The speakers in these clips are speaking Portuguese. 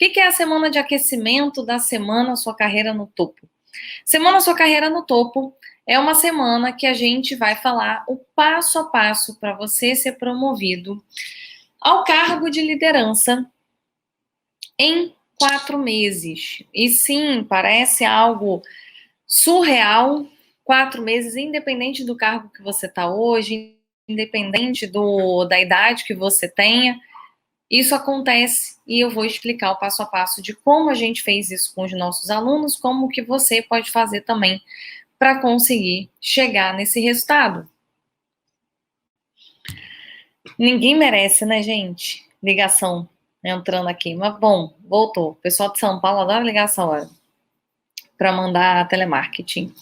que é a semana de aquecimento da Semana Sua Carreira no Topo? Semana Sua Carreira no Topo é uma semana que a gente vai falar o passo a passo para você ser promovido ao cargo de liderança em 4 meses. E sim, parece algo surreal, 4 meses, independente do cargo que você está hoje, independente da idade que você tenha, isso acontece e eu vou explicar o passo a passo de como a gente fez isso com os nossos alunos, como que você pode fazer também para conseguir chegar nesse resultado. Ninguém merece, né, gente? Ligação entrando aqui, mas bom, voltou. O pessoal de São Paulo adora ligação para mandar telemarketing.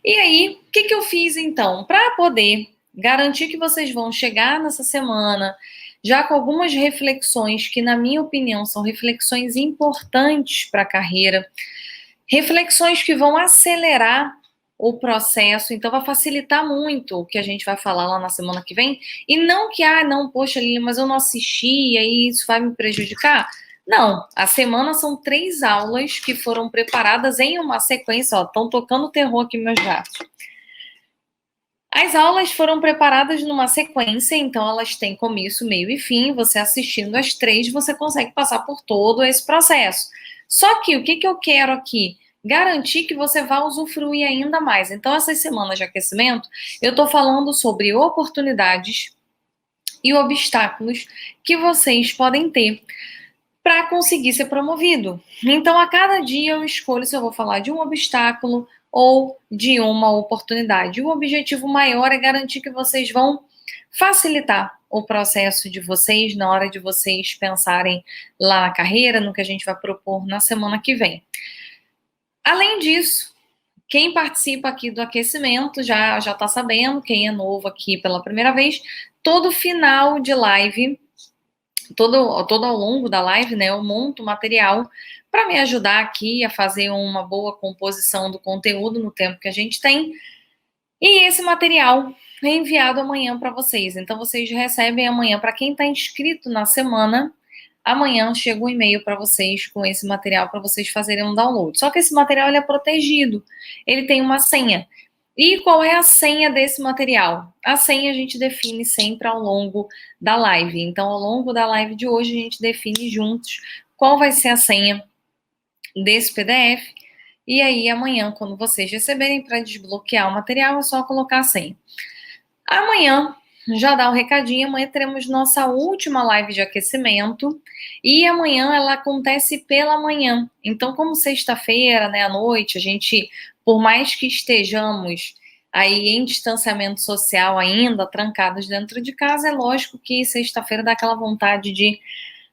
E aí, o que eu fiz então? Para poder garantir que vocês vão chegar nessa semana já com algumas reflexões que, na minha opinião, são reflexões importantes para a carreira, reflexões que vão acelerar o processo, então vai facilitar muito o que a gente vai falar lá na semana que vem, e não que, não, poxa, Lili, mas eu não assisti, e aí isso vai me prejudicar. Não, a semana são 3 aulas que foram preparadas em uma sequência, estão tocando terror aqui meus gatos. As aulas foram preparadas numa sequência, então elas têm começo, meio e fim. Você assistindo as 3, você consegue passar por todo esse processo. Só que o que eu quero aqui? Garantir que você vá usufruir ainda mais. Então, essas semanas de aquecimento, eu estou falando sobre oportunidades e obstáculos que vocês podem ter para conseguir ser promovido. Então, a cada dia eu escolho se eu vou falar de um obstáculo ou de uma oportunidade. O objetivo maior é garantir que vocês vão facilitar o processo de vocês na hora de vocês pensarem lá na carreira, no que a gente vai propor na semana que vem. Além disso, quem participa aqui do aquecimento já está sabendo, quem é novo aqui pela primeira vez, todo final de live, todo ao longo da live, né, eu monto material para me ajudar aqui a fazer uma boa composição do conteúdo no tempo que a gente tem. E esse material é enviado amanhã para vocês. Então, vocês recebem amanhã. Para quem está inscrito na semana, amanhã chega um e-mail para vocês com esse material para vocês fazerem um download. Só que esse material ele é protegido. Ele tem uma senha. E qual é a senha desse material? A senha a gente define sempre ao longo da live. Então, ao longo da live de hoje, a gente define juntos qual vai ser a senha desse PDF. E aí, amanhã, quando vocês receberem para desbloquear o material, é só colocar a senha. Amanhã, já dá um recadinho, amanhã teremos nossa última live de aquecimento. E amanhã ela acontece pela manhã. Então, como sexta-feira, né, à noite, a gente, por mais que estejamos aí em distanciamento social ainda, trancados dentro de casa, é lógico que sexta-feira dá aquela vontade de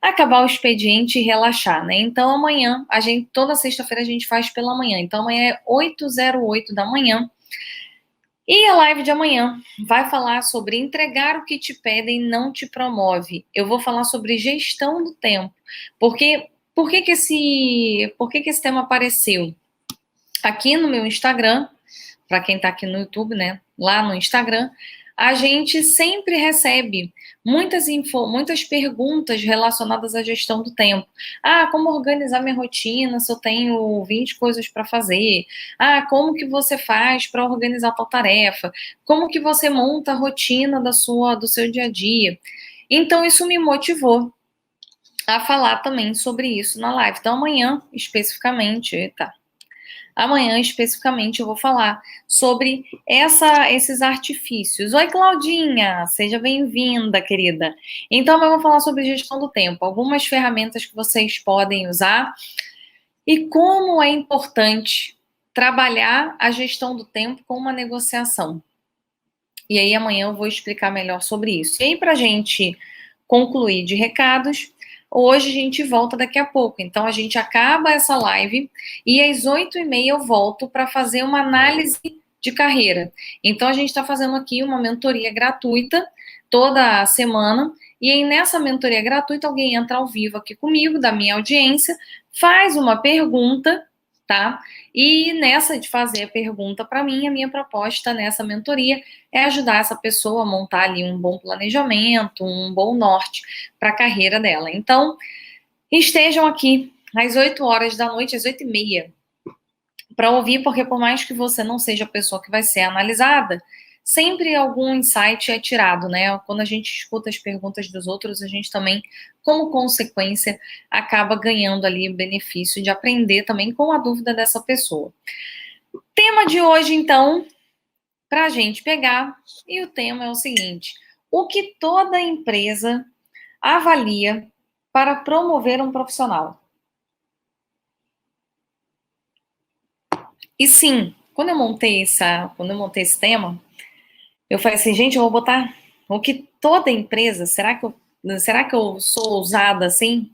acabar o expediente e relaxar, né? Então, amanhã, toda sexta-feira a gente faz pela manhã. Então, amanhã é 8h08 da manhã. E a live de amanhã vai falar sobre entregar o que te pedem não te promove. Eu vou falar sobre gestão do tempo. Por que que esse tema apareceu? Aqui no meu Instagram, para quem está aqui no YouTube, né? Lá no Instagram, a gente sempre recebe muitas perguntas relacionadas à gestão do tempo. Como organizar minha rotina se eu tenho 20 coisas para fazer? Como que você faz para organizar tal tarefa? Como que você monta a rotina do seu dia a dia? Então, isso me motivou a falar também sobre isso na live. Então, amanhã, especificamente, eu vou falar sobre esses artifícios. Oi, Claudinha, seja bem-vinda, querida. Então, eu vou falar sobre gestão do tempo, algumas ferramentas que vocês podem usar e como é importante trabalhar a gestão do tempo com uma negociação. E aí, amanhã eu vou explicar melhor sobre isso. E aí, para a gente concluir de recados, hoje a gente volta daqui a pouco. Então, a gente acaba essa live e às 8h30 eu volto para fazer uma análise de carreira. Então, a gente está fazendo aqui uma mentoria gratuita toda semana. E aí, nessa mentoria gratuita, alguém entra ao vivo aqui comigo, da minha audiência, faz uma pergunta, tá? E nessa de fazer a pergunta para mim, a minha proposta nessa mentoria é ajudar essa pessoa a montar ali um bom planejamento, um bom norte para a carreira dela. Então, estejam aqui às 8 horas da noite, às 8h30, para ouvir, porque por mais que você não seja a pessoa que vai ser analisada, sempre algum insight é tirado, né? Quando a gente escuta as perguntas dos outros, a gente também, como consequência, acaba ganhando ali o benefício de aprender também com a dúvida dessa pessoa. Tema de hoje, então, para a gente pegar, e o tema é o seguinte: o que toda empresa avalia para promover um profissional? E sim, quando eu montei esse tema, eu falei assim, gente, eu vou botar o que toda empresa, será que eu sou ousada assim?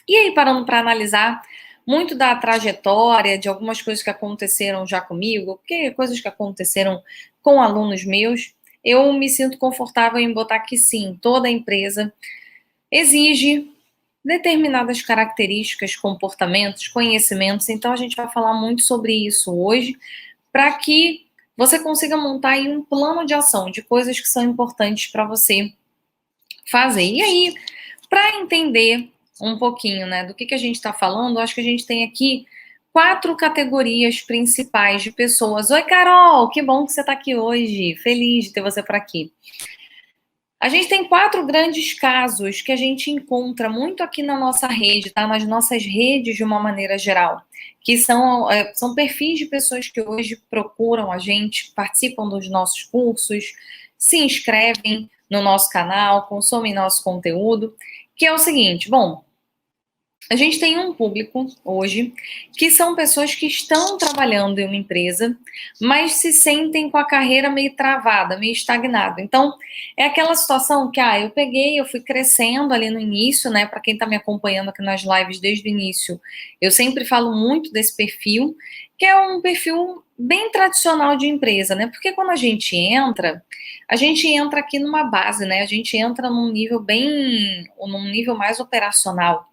E aí, parando para analisar muito da trajetória, de algumas coisas que aconteceram já comigo, porque coisas que aconteceram com alunos meus, eu me sinto confortável em botar que sim, toda empresa exige determinadas características, comportamentos, conhecimentos. Então, a gente vai falar muito sobre isso hoje, para que você consiga montar aí um plano de ação de coisas que são importantes para você fazer. E aí, para entender um pouquinho, né, do que a gente está falando, acho que a gente tem aqui 4 categorias principais de pessoas. Oi, Carol, que bom que você está aqui hoje. Feliz de ter você por aqui. A gente tem 4 grandes casos que a gente encontra muito aqui na nossa rede, tá? Nas nossas redes de uma maneira geral, que são perfis de pessoas que hoje procuram a gente, participam dos nossos cursos, se inscrevem no nosso canal, consomem nosso conteúdo, que é o seguinte, bom, a gente tem um público hoje que são pessoas que estão trabalhando em uma empresa, mas se sentem com a carreira meio travada, meio estagnada. Então, é aquela situação que, eu fui crescendo ali no início, né? Para quem está me acompanhando aqui nas lives desde o início, eu sempre falo muito desse perfil, que é um perfil bem tradicional de empresa, né? Porque quando a gente entra aqui numa base, né? A gente entra num nível mais operacional.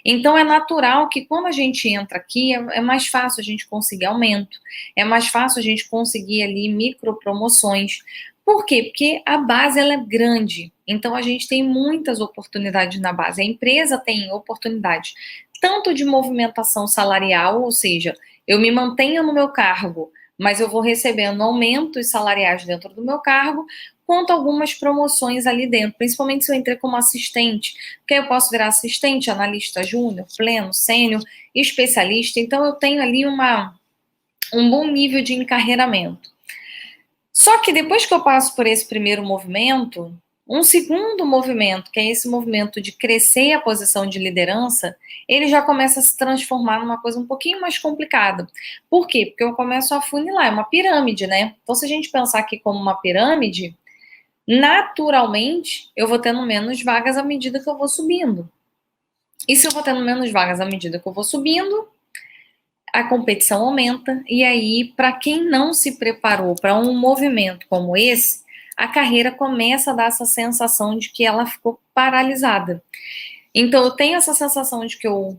Então, é natural que quando a gente entra aqui, é mais fácil a gente conseguir aumento, é mais fácil a gente conseguir ali micro promoções. Por quê? Porque a base ela é grande, então a gente tem muitas oportunidades na base. A empresa tem oportunidade tanto de movimentação salarial, ou seja, eu me mantenho no meu cargo, mas eu vou recebendo aumentos salariais dentro do meu cargo, quanto algumas promoções ali dentro, principalmente se eu entrei como assistente, porque eu posso virar assistente, analista júnior, pleno, sênior, especialista, então eu tenho ali um bom nível de encarreiramento. Só que depois que eu passo por esse primeiro movimento, um segundo movimento, que é esse movimento de crescer a posição de liderança, ele já começa a se transformar numa coisa um pouquinho mais complicada. Por quê? Porque eu começo a afunilar, é uma pirâmide, né? Então, se a gente pensar aqui como uma pirâmide, naturalmente, eu vou tendo menos vagas à medida que eu vou subindo. E se eu vou tendo menos vagas à medida que eu vou subindo, a competição aumenta. E aí, para quem não se preparou para um movimento como esse, a carreira começa a dar essa sensação de que ela ficou paralisada. Então, eu tenho essa sensação de que eu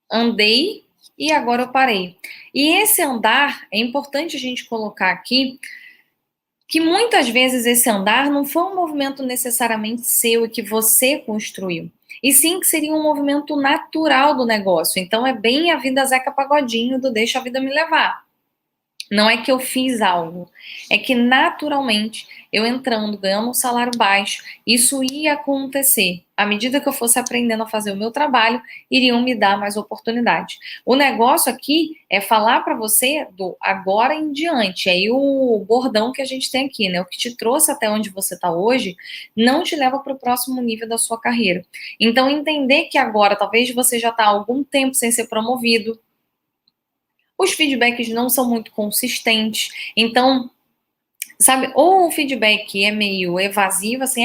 andei e agora eu parei. E esse andar, é importante a gente colocar aqui, que muitas vezes esse andar não foi um movimento necessariamente seu e que você construiu, e sim que seria um movimento natural do negócio. Então é bem a vida Zeca Pagodinho do deixa a vida me levar. Não é que eu fiz algo, é que naturalmente eu entrando, ganhando um salário baixo, isso ia acontecer. À medida que eu fosse aprendendo a fazer o meu trabalho, iriam me dar mais oportunidade. O negócio aqui é falar para você do agora em diante. Aí o bordão que a gente tem aqui, né? O que te trouxe até onde você está hoje, não te leva para o próximo nível da sua carreira. Então, entender que agora, talvez você já está há algum tempo sem ser promovido, os feedbacks não são muito consistentes. Então, sabe, ou o feedback é meio evasivo, assim,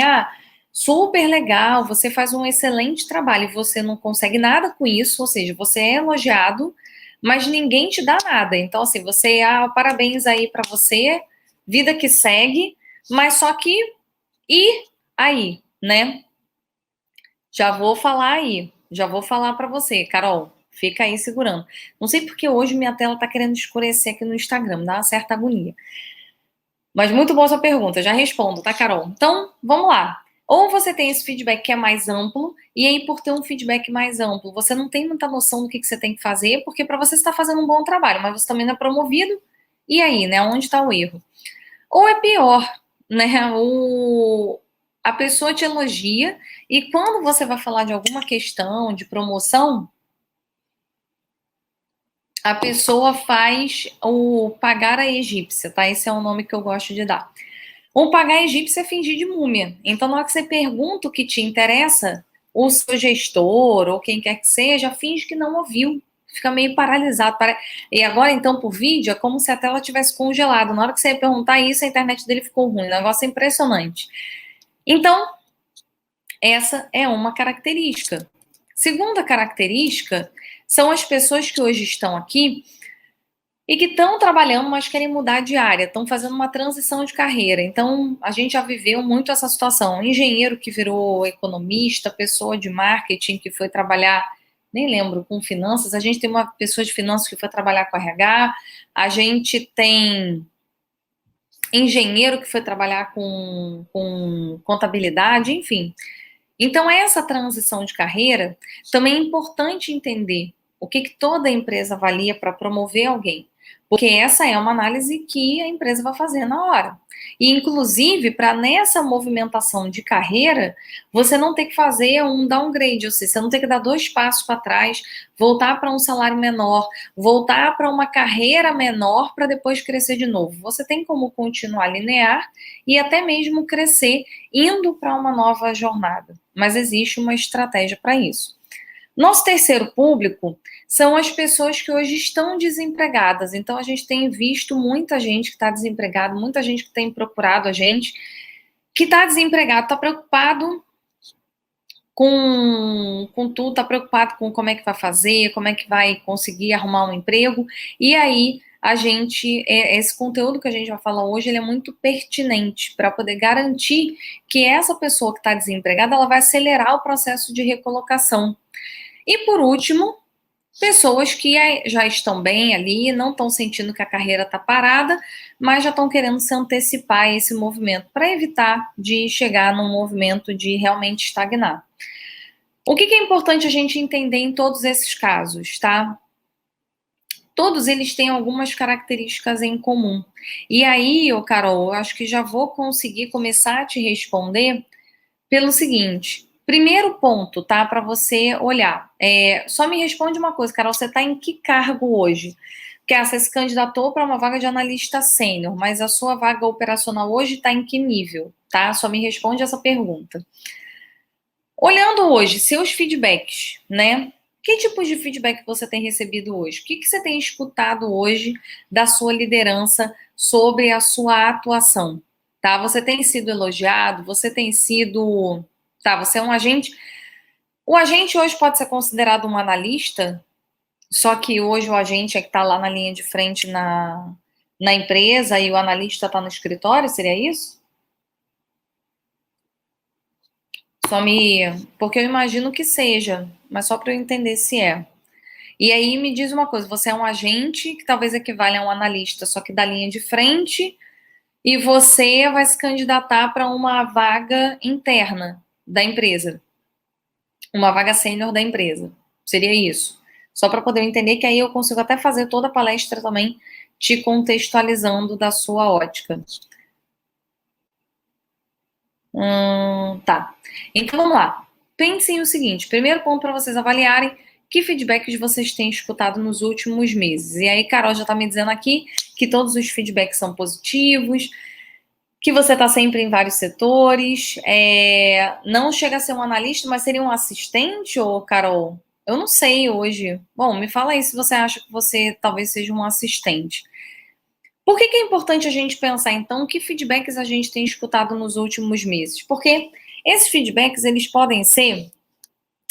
super legal, você faz um excelente trabalho e você não consegue nada com isso, ou seja, você é elogiado, mas ninguém te dá nada. Então, assim, você, parabéns aí pra você, vida que segue, mas só que, e aí, né? Já vou falar pra você, Carol. Fica aí segurando. Não sei porque hoje minha tela tá querendo escurecer aqui no Instagram, dá uma certa agonia. Mas muito boa sua pergunta, já respondo, tá, Carol? Então, vamos lá. Ou você tem esse feedback que é mais amplo, e aí por ter um feedback mais amplo, você não tem muita noção do que você tem que fazer, porque para você está fazendo um bom trabalho, mas você também não é promovido, e aí, né, onde está o erro? Ou é pior, né, a pessoa te elogia, e quando você vai falar de alguma questão de promoção, a pessoa faz o pagar a egípcia, tá? Esse é o nome que eu gosto de dar. O pagar egípcio é fingir de múmia. Então, na hora que você pergunta o que te interessa, o seu gestor ou quem quer que seja, finge que não ouviu. Fica meio paralisado. E agora, então, por vídeo, é como se a tela tivesse congelado. Na hora que você ia perguntar isso, a internet dele ficou ruim. O negócio é impressionante. Então, essa é uma característica. Segunda característica são as pessoas que hoje estão aqui e que estão trabalhando, mas querem mudar de área, estão fazendo uma transição de carreira. Então, a gente já viveu muito essa situação. Engenheiro que virou economista, pessoa de marketing que foi trabalhar, nem lembro, com finanças. A gente tem uma pessoa de finanças que foi trabalhar com RH. A gente tem engenheiro que foi trabalhar com contabilidade, enfim. Então, essa transição de carreira também é importante entender o que toda empresa avalia para promover alguém. Porque essa é uma análise que a empresa vai fazer na hora. E, inclusive, para nessa movimentação de carreira, você não ter que fazer um downgrade, ou seja, você não ter que dar 2 passos para trás, voltar para um salário menor, voltar para uma carreira menor para depois crescer de novo. Você tem como continuar linear e até mesmo crescer indo para uma nova jornada. Mas existe uma estratégia para isso. Nosso terceiro público são as pessoas que hoje estão desempregadas. Então, a gente tem visto muita gente que está desempregada, muita gente que tem procurado a gente, que está desempregado, está preocupado com tudo, está preocupado com como é que vai fazer, como é que vai conseguir arrumar um emprego. E aí, esse conteúdo que a gente vai falar hoje, ele é muito pertinente para poder garantir que essa pessoa que está desempregada, ela vai acelerar o processo de recolocação. E por último, pessoas que já estão bem ali, não estão sentindo que a carreira está parada, mas já estão querendo se antecipar a esse movimento, para evitar de chegar num movimento de realmente estagnar. O que é importante a gente entender em todos esses casos, tá? Todos eles têm algumas características em comum. E aí, Carol, eu acho que já vou conseguir começar a te responder pelo seguinte. Primeiro ponto, tá? Para você olhar. Só me responde uma coisa, Carol, você está em que cargo hoje? Porque você se candidatou para uma vaga de analista sênior, mas a sua vaga operacional hoje está em que nível, tá? Só me responde essa pergunta. Olhando hoje, seus feedbacks, né? Que tipos de feedback você tem recebido hoje? O que você tem escutado hoje da sua liderança sobre a sua atuação? Tá? Você tem sido elogiado? Você tem sido... Tá, você é um agente... O agente hoje pode ser considerado um analista, só que hoje o agente é que está lá na linha de frente na empresa e o analista está no escritório, seria isso? Porque eu imagino que seja, mas só para eu entender se é. E aí me diz uma coisa, você é um agente que talvez equivale a um analista, só que da linha de frente, e você vai se candidatar para uma vaga interna da empresa, uma vaga sênior da empresa. Seria isso. Só para poder entender que aí eu consigo até fazer toda a palestra também te contextualizando da sua ótica. Tá. Então vamos lá. Pensem o seguinte: primeiro ponto para vocês avaliarem que feedbacks vocês têm escutado nos últimos meses. E aí, Carol já está me dizendo aqui que todos os feedbacks são positivos, que você está sempre em vários setores. Não chega a ser um analista, mas seria um assistente, ou Carol? Eu não sei hoje. Bom, me fala aí se você acha que você talvez seja um assistente. Por que é importante a gente pensar, então, que feedbacks a gente tem escutado nos últimos meses? Porque esses feedbacks, eles podem ser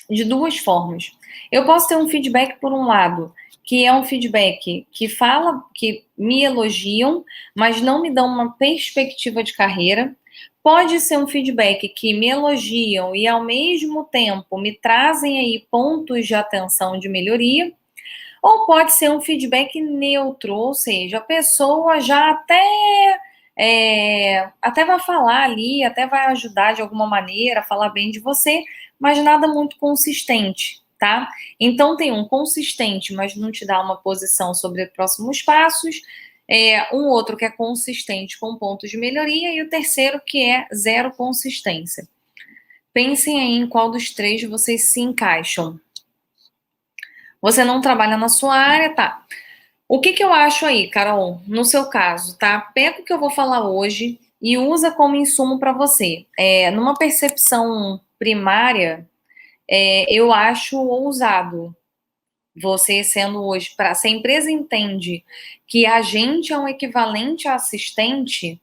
de duas formas. Eu posso ter um feedback, por um lado, que é um feedback que fala, que me elogiam, mas não me dão uma perspectiva de carreira. Pode ser um feedback que me elogiam e, ao mesmo tempo, me trazem aí pontos de atenção de melhoria. Ou pode ser um feedback neutro, ou seja, a pessoa já até até vai falar ali, até vai ajudar de alguma maneira, falar bem de você, mas nada muito consistente, tá? Então tem um consistente, mas não te dá uma posição sobre próximos passos, um outro que é consistente com pontos de melhoria, e o terceiro que é zero consistência. Pensem aí em qual dos três vocês se encaixam. Você não trabalha na sua área, tá? O que eu acho aí, Carol, no seu caso, tá? Pega o que eu vou falar hoje e usa como insumo para você. Numa percepção primária, eu acho ousado você sendo hoje, se a empresa entende que a gente é um equivalente a assistente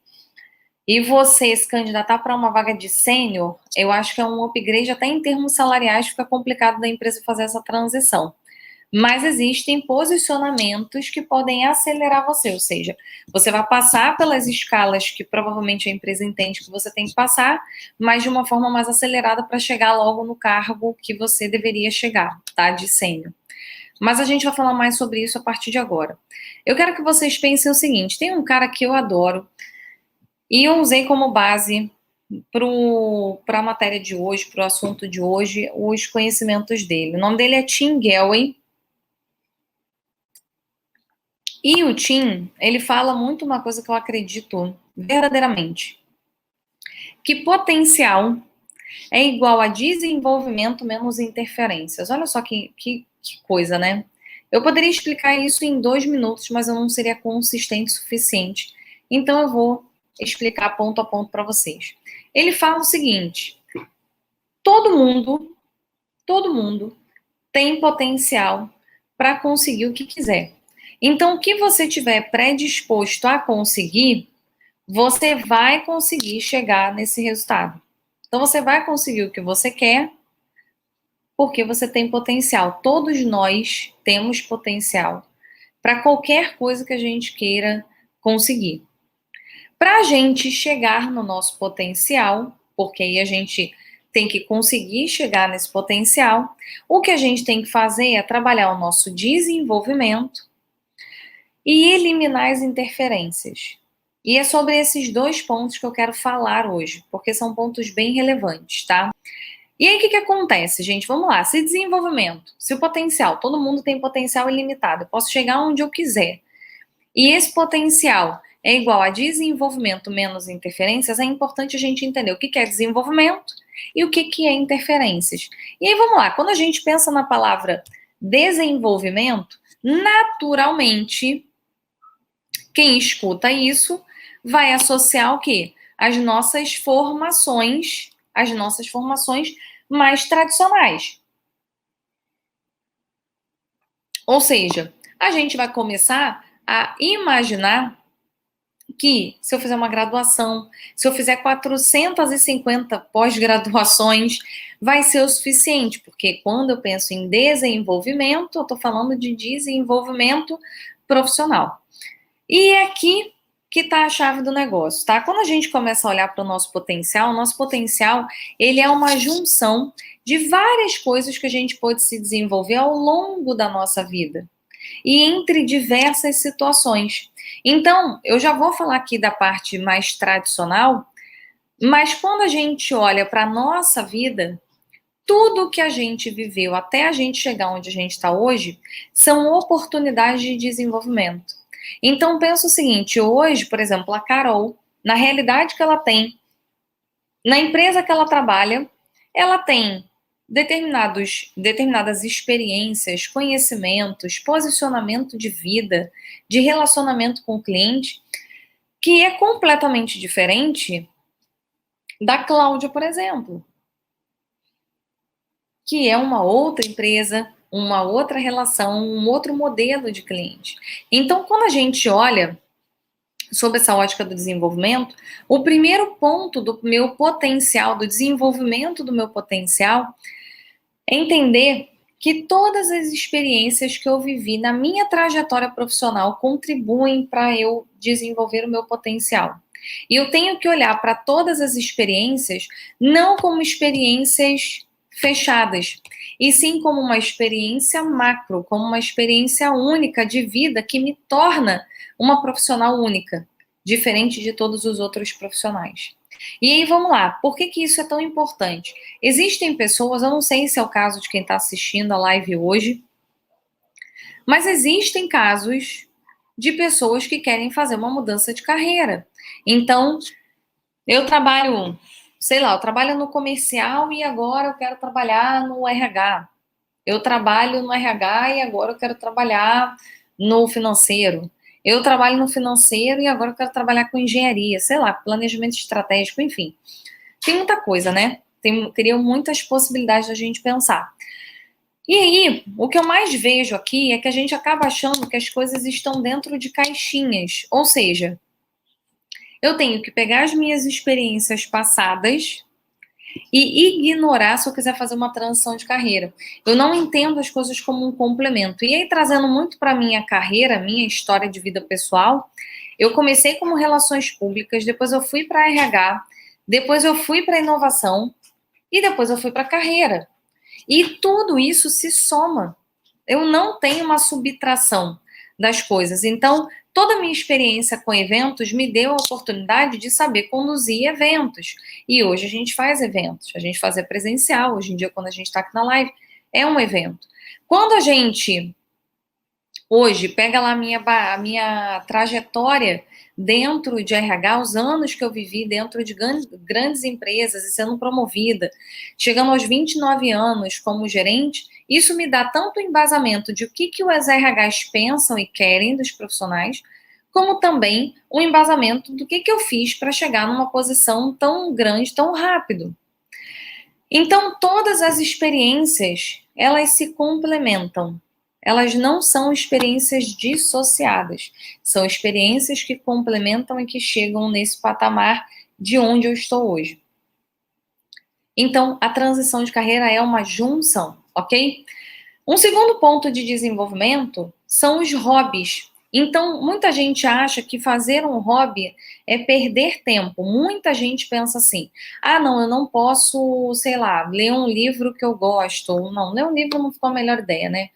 e você se candidatar para uma vaga de sênior, eu acho que é um upgrade até em termos salariais, fica complicado da empresa fazer essa transição. Mas existem posicionamentos que podem acelerar você, ou seja, você vai passar pelas escalas que provavelmente a empresa entende que você tem que passar, mas de uma forma mais acelerada para chegar logo no cargo que você deveria chegar, tá? De sênior. Mas a gente vai falar mais sobre isso a partir de agora. Eu quero que vocês pensem o seguinte: tem um cara que eu adoro e eu usei como base para a matéria de hoje, para o assunto de hoje, os conhecimentos dele. O nome dele é Tim Gellway. E o Tim, ele fala muito uma coisa que eu acredito verdadeiramente, que potencial é igual a desenvolvimento menos interferências. Olha só que coisa, né? Eu poderia explicar isso em 2 minutos, mas eu não seria consistente o suficiente. Então eu vou explicar ponto a ponto para vocês. Ele fala o seguinte: todo mundo tem potencial para conseguir o que quiser. Então, o que você tiver predisposto a conseguir, você vai conseguir chegar nesse resultado. Então, você vai conseguir o que você quer, porque você tem potencial. Todos nós temos potencial para qualquer coisa que a gente queira conseguir. Para a gente chegar no nosso potencial, porque aí a gente tem que conseguir chegar nesse potencial, o que a gente tem que fazer é trabalhar o nosso desenvolvimento e eliminar as interferências. E é sobre esses 2 pontos que eu quero falar hoje, porque são pontos bem relevantes, tá? E aí, o que acontece, gente? Vamos lá. Se desenvolvimento, se o potencial, todo mundo tem potencial ilimitado, eu posso chegar onde eu quiser. E esse potencial é igual a desenvolvimento menos interferências, é importante a gente entender o que é desenvolvimento e o que é interferências. E aí, vamos lá. Quando a gente pensa na palavra desenvolvimento, naturalmente, quem escuta isso vai associar o quê? As nossas formações mais tradicionais. Ou seja, a gente vai começar a imaginar que se eu fizer uma graduação, se eu fizer 450 pós-graduações, vai ser o suficiente, porque quando eu penso em desenvolvimento, eu estou falando de desenvolvimento profissional. E é aqui que está a chave do negócio, tá? Quando a gente começa a olhar para o nosso potencial, ele é uma junção de várias coisas que a gente pode se desenvolver ao longo da nossa vida e entre diversas situações. Então, eu já vou falar aqui da parte mais tradicional, mas quando a gente olha para a nossa vida, tudo que a gente viveu até a gente chegar onde a gente está hoje são oportunidades de desenvolvimento. Então, pensa o seguinte: hoje, por exemplo, a Carol, na realidade que ela tem, na empresa que ela trabalha, ela tem determinadas experiências, conhecimentos, posicionamento de vida, de relacionamento com o cliente, que é completamente diferente da Cláudia, por exemplo, que é uma outra empresa, uma outra relação, um outro modelo de cliente. Então, quando a gente olha sobre essa ótica do desenvolvimento, o primeiro ponto do meu potencial, do desenvolvimento do meu potencial, é entender que todas as experiências que eu vivi na minha trajetória profissional contribuem para eu desenvolver o meu potencial. E eu tenho que olhar para todas as experiências não como experiências fechadas, e sim como uma experiência macro, como uma experiência única de vida que me torna uma profissional única. diferente de todos os outros profissionais. E aí, vamos lá, por que isso é tão importante? Existem pessoas, eu não sei se é o caso de quem está assistindo a live hoje, mas existem casos de pessoas que querem fazer uma mudança de carreira. Então, eu trabalho, sei lá, eu trabalho no comercial e agora eu quero trabalhar no RH. Eu trabalho no RH e agora eu quero trabalhar no financeiro. Eu trabalho no financeiro e agora eu quero trabalhar com engenharia, sei lá, planejamento estratégico, enfim. Tem muita coisa, né? Teriam muitas possibilidades da gente pensar. E aí, o que eu mais vejo aqui é que a gente acaba achando que as coisas estão dentro de caixinhas. Ou seja, eu tenho que pegar as minhas experiências passadas e ignorar se eu quiser fazer uma transição de carreira. Eu não entendo as coisas como um complemento. E aí, trazendo muito para minha carreira, minha história de vida pessoal, eu comecei como relações públicas, depois eu fui para RH, depois eu fui para inovação e depois eu fui para carreira. E tudo isso se soma. Eu não tenho uma subtração das coisas. Então, toda a minha experiência com eventos me deu a oportunidade de saber conduzir eventos. E hoje a gente faz eventos. A gente faz presencial. Hoje em dia, quando a gente está aqui na live, é um evento. Quando a gente, hoje, pega lá a minha trajetória dentro de RH, os anos que eu vivi dentro de grandes empresas e sendo promovida, chegando aos 29 anos como gerente, isso me dá tanto embasamento de o que os RHs pensam e querem dos profissionais, como também um embasamento do que eu fiz para chegar numa posição tão grande, tão rápido. Então, todas as experiências, elas se complementam. Elas não são experiências dissociadas. São experiências que complementam e que chegam nesse patamar de onde eu estou hoje. Então, a transição de carreira é uma junção, ok? Um segundo ponto de desenvolvimento são os hobbies. Então, muita gente acha que fazer um hobby é perder tempo. Muita gente pensa assim: ah, não, eu não posso, sei lá, ler um livro que eu gosto. Ou não, ler um livro não ficou a melhor ideia, né?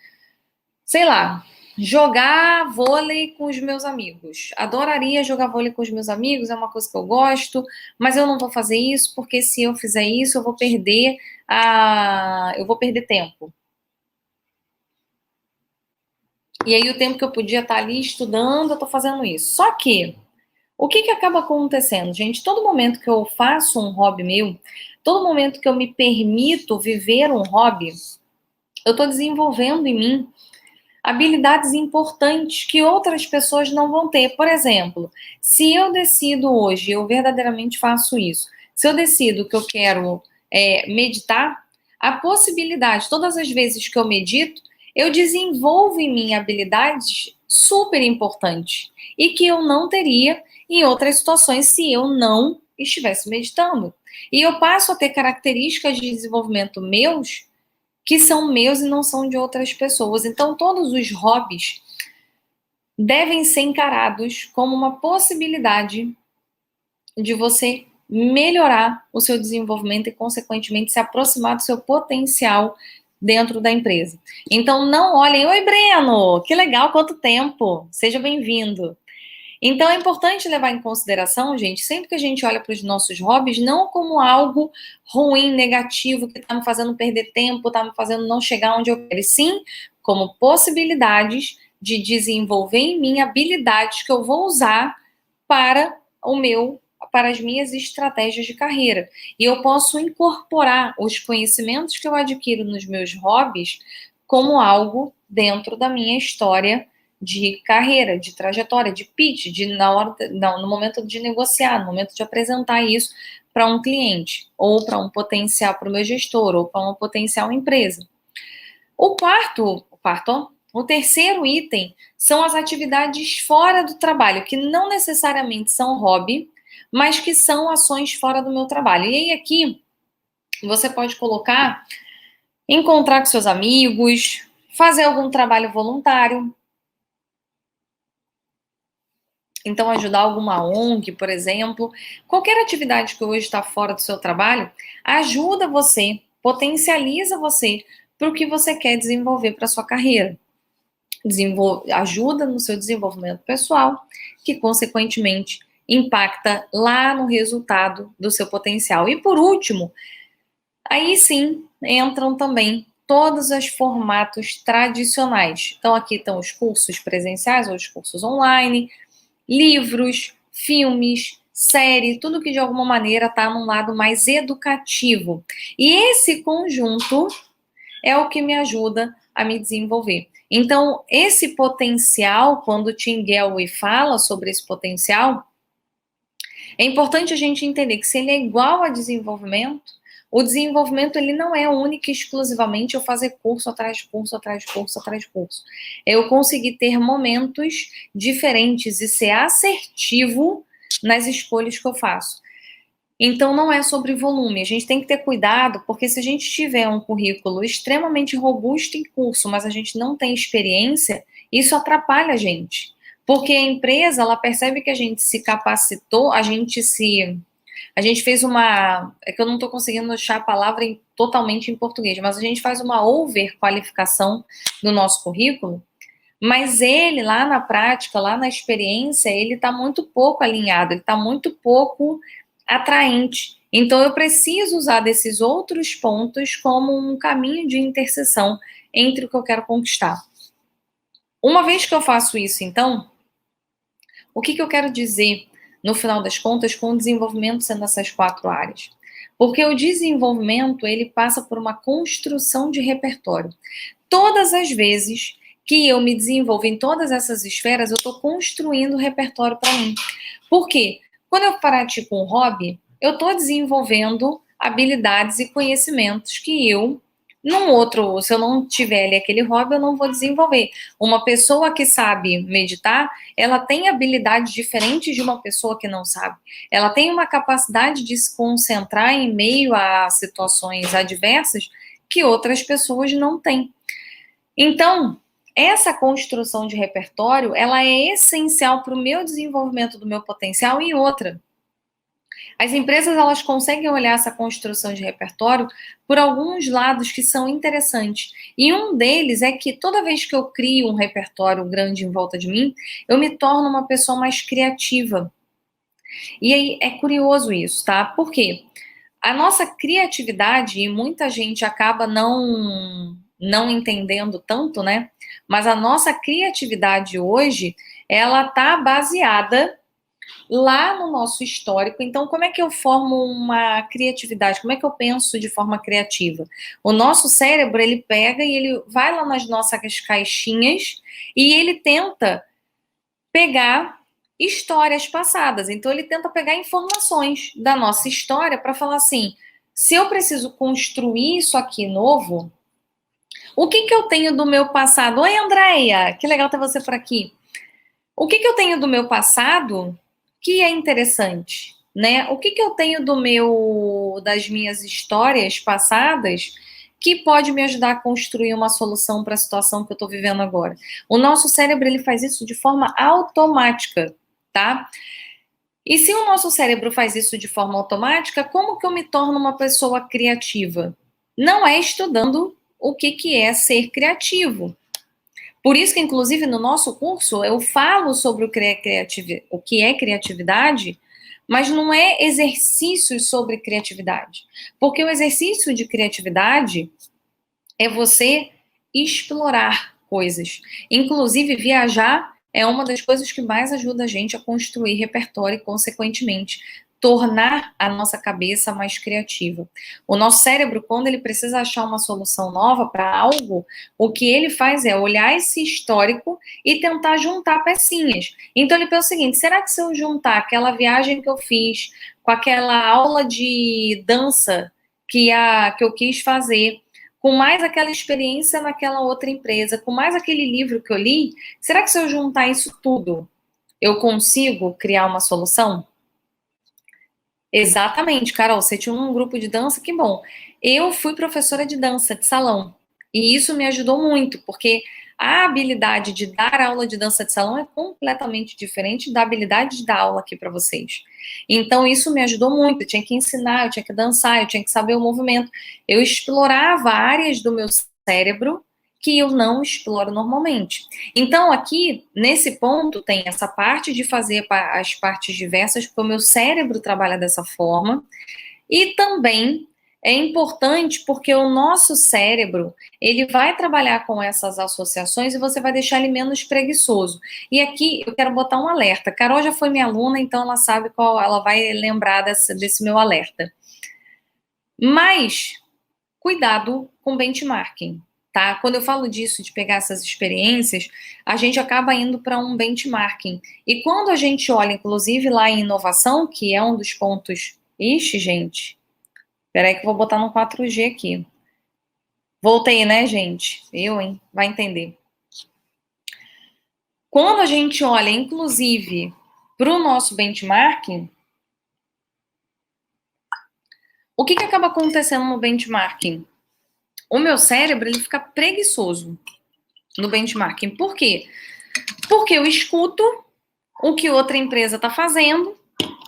Sei lá, jogar vôlei com os meus amigos. Adoraria jogar vôlei com os meus amigos, é uma coisa que eu gosto, mas eu não vou fazer isso porque se eu fizer isso, eu vou perder tempo. E aí o tempo que eu podia estar ali estudando, eu estou fazendo isso. Só que, o que acaba acontecendo, gente? Todo momento que eu faço um hobby meu, todo momento que eu me permito viver um hobby, eu estou desenvolvendo em mim habilidades importantes que outras pessoas não vão ter. Por exemplo, se eu decido hoje, eu verdadeiramente faço isso, se eu decido que eu quero meditar, a possibilidade, todas as vezes que eu medito, eu desenvolvo em mim habilidades super importantes e que eu não teria em outras situações se eu não estivesse meditando. E eu passo a ter características de desenvolvimento meus que são meus e não são de outras pessoas. Então, todos os hobbies devem ser encarados como uma possibilidade de você melhorar o seu desenvolvimento e, consequentemente, se aproximar do seu potencial dentro da empresa. Então, não olhem, oi, Breno, que legal, quanto tempo, seja bem-vindo. Então, é importante levar em consideração, gente, sempre que a gente olha para os nossos hobbies, não como algo ruim, negativo, que está me fazendo perder tempo, está me fazendo não chegar onde eu quero, e sim como possibilidades de desenvolver em mim habilidades que eu vou usar para para as minhas estratégias de carreira. E eu posso incorporar os conhecimentos que eu adquiro nos meus hobbies como algo dentro da minha história de carreira, de trajetória, de pitch, no momento de negociar, no momento de apresentar isso para um cliente, ou para um potencial, para o meu gestor, ou para uma potencial empresa. O terceiro item são as atividades fora do trabalho, que não necessariamente são hobby, mas que são ações fora do meu trabalho. E aí aqui você pode colocar encontrar com seus amigos, fazer algum trabalho voluntário. Então, ajudar alguma ONG, por exemplo. Qualquer atividade que hoje está fora do seu trabalho, ajuda você, potencializa você para o que você quer desenvolver para a sua carreira. Ajuda no seu desenvolvimento pessoal, que, consequentemente, impacta lá no resultado do seu potencial. E por último, aí sim entram também todos os formatos tradicionais. Então aqui estão os cursos presenciais ou os cursos online, livros, filmes, série, tudo que de alguma maneira está num lado mais educativo. E esse conjunto é o que me ajuda a me desenvolver. Então, esse potencial, quando o Tim Gallwey fala sobre esse potencial, é importante a gente entender que se ele é igual a desenvolvimento, o desenvolvimento ele não é único e exclusivamente eu fazer curso atrás de curso, atrás de curso, atrás de curso. É eu conseguir ter momentos diferentes e ser assertivo nas escolhas que eu faço. Então, não é sobre volume. A gente tem que ter cuidado, porque se a gente tiver um currículo extremamente robusto em curso, mas a gente não tem experiência, isso atrapalha a gente. Porque a empresa, ela percebe que a gente se capacitou, a gente fez uma... É que eu não estou conseguindo achar a palavra totalmente em português, mas a gente faz uma overqualificação do nosso currículo, mas ele, lá na prática, lá na experiência, ele está muito pouco alinhado, ele está muito pouco atraente. Então, eu preciso usar desses outros pontos como um caminho de interseção entre o que eu quero conquistar. Uma vez que eu faço isso, então, o que eu quero dizer, no final das contas, com o desenvolvimento sendo essas 4 áreas? Porque o desenvolvimento, ele passa por uma construção de repertório. Todas as vezes que eu me desenvolvo em todas essas esferas, eu estou construindo repertório para mim. Por quê? Quando eu pratico um hobby, eu estou desenvolvendo habilidades e conhecimentos que eu, num outro, se eu não tiver ali aquele hobby, eu não vou desenvolver. Uma pessoa que sabe meditar, ela tem habilidades diferentes de uma pessoa que não sabe. Ela tem uma capacidade de se concentrar em meio a situações adversas que outras pessoas não têm. Então, essa construção de repertório, ela é essencial para o meu desenvolvimento do meu potencial. E outra, as empresas, elas conseguem olhar essa construção de repertório por alguns lados que são interessantes. E um deles é que toda vez que eu crio um repertório grande em volta de mim, eu me torno uma pessoa mais criativa. E aí é curioso isso, tá? Por quê? A nossa criatividade, e muita gente acaba não entendendo tanto, né? Mas a nossa criatividade hoje, ela tá baseada lá no nosso histórico. Então, como é que eu formo uma criatividade? Como é que eu penso de forma criativa? O nosso cérebro, ele pega e ele vai lá nas nossas caixinhas e ele tenta pegar histórias passadas. Então, ele tenta pegar informações da nossa história para falar assim, se eu preciso construir isso aqui novo, o que eu tenho do meu passado? Oi, Andréia, que legal ter você por aqui. O que eu tenho do meu passado que é interessante, né? O que eu tenho das minhas histórias passadas que pode me ajudar a construir uma solução para a situação que eu estou vivendo agora? O nosso cérebro, ele faz isso de forma automática, tá? E se o nosso cérebro faz isso de forma automática, como que eu me torno uma pessoa criativa? Não é estudando o que é ser criativo. Por isso que, inclusive, no nosso curso, eu falo sobre o que é criatividade, mas não é exercícios sobre criatividade. Porque o exercício de criatividade é você explorar coisas. Inclusive, viajar é uma das coisas que mais ajuda a gente a construir repertório e, consequentemente, tornar a nossa cabeça mais criativa. O nosso cérebro, quando ele precisa achar uma solução nova para algo, o que ele faz é olhar esse histórico e tentar juntar pecinhas. Então ele pensa o seguinte, será que se eu juntar aquela viagem que eu fiz com aquela aula de dança que eu quis fazer, com mais aquela experiência naquela outra empresa, com mais aquele livro que eu li, será que se eu juntar isso tudo, eu consigo criar uma solução? Exatamente, Carol, você tinha um grupo de dança, que bom. Eu fui professora de dança de salão e isso me ajudou muito, porque a habilidade de dar aula de dança de salão é completamente diferente da habilidade de dar aula aqui para vocês. Então isso me ajudou muito, eu tinha que ensinar, eu tinha que dançar, eu tinha que saber o movimento. Eu explorava áreas do meu cérebro que eu não exploro normalmente. Então, aqui, nesse ponto, tem essa parte de fazer as partes diversas, porque o meu cérebro trabalha dessa forma, e também é importante porque o nosso cérebro, ele vai trabalhar com essas associações e você vai deixar ele menos preguiçoso. E aqui eu quero botar um alerta. Carol já foi minha aluna, então ela sabe qual, ela vai lembrar desse meu alerta. Mas, cuidado com benchmarking, tá? Quando eu falo disso, de pegar essas experiências, a gente acaba indo para um benchmarking. E quando a gente olha, inclusive, lá em inovação, que é um dos pontos... Ixi, gente, peraí que eu vou botar no 4G aqui. Voltei, né, gente? Eu, hein? Vai entender. Quando a gente olha, inclusive, para o nosso benchmarking, o que acaba acontecendo no benchmarking? O meu cérebro, ele fica preguiçoso no benchmarking. Por quê? Porque eu escuto o que outra empresa está fazendo